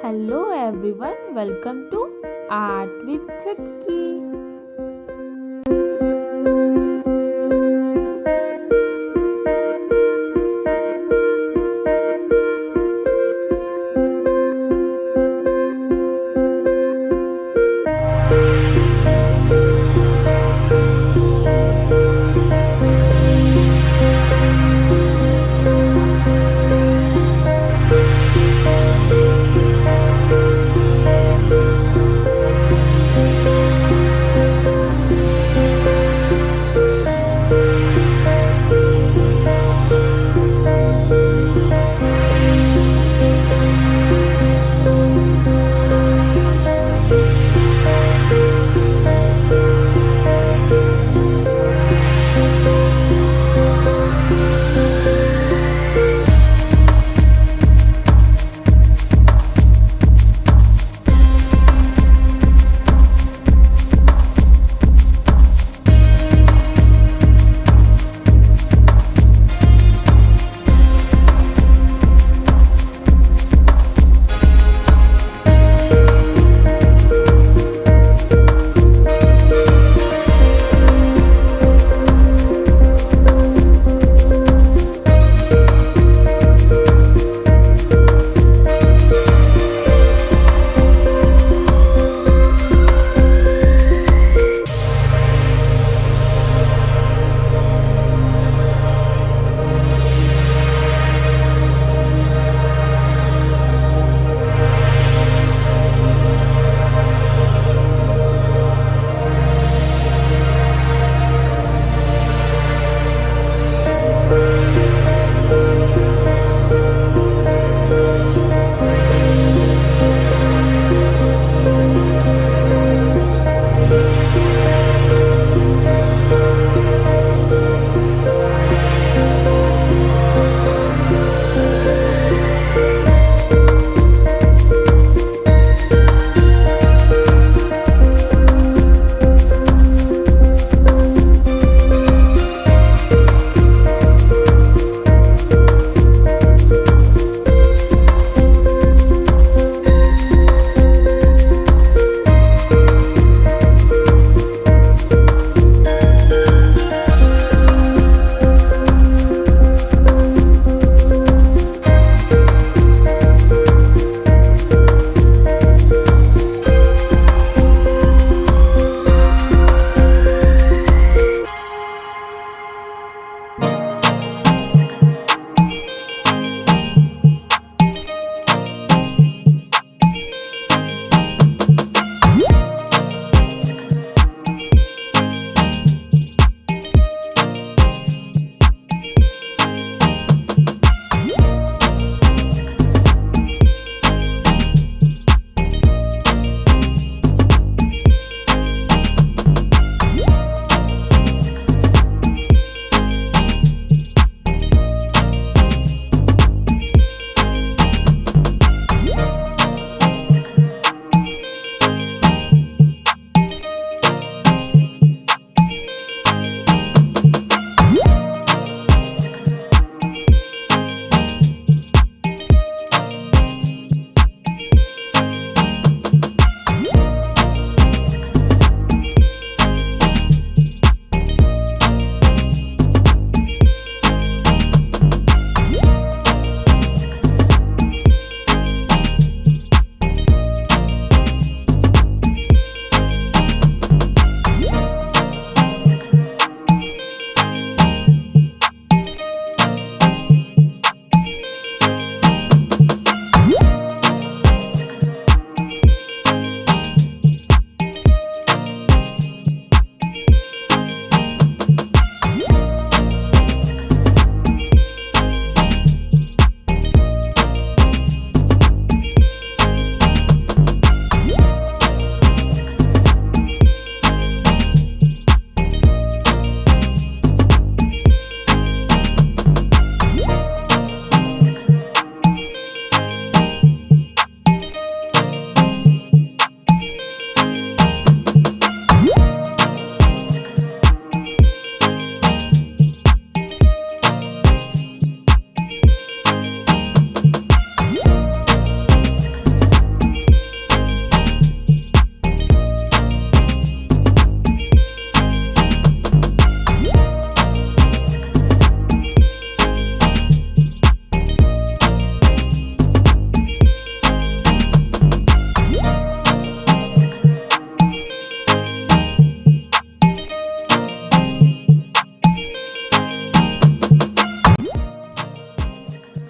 Hello everyone, welcome to Art with Chutki.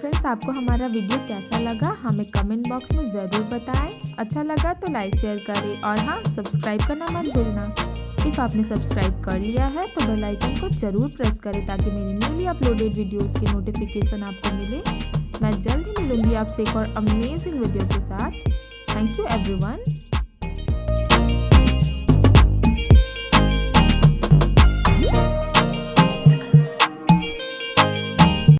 Friends, आपको हमारा video कैसा लगा हमें कमेंट बॉक्स में ज़रूर बताएं। अच्छा लगा तो लाइक शेयर करें और हाँ, सब्सक्राइब करना मत भूलना। इफ़ आपने सब्सक्राइब कर लिया है तो बेल आइकन को ज़रूर प्रेस करें ताकि मेरी न्यूली अपलोडेड वीडियोस की नोटिफिकेशन आपको मिले। मैं जल्द ही मिलूंगी आपसे एक और अमेजिंग वीडियो के साथ। Thank you everyone.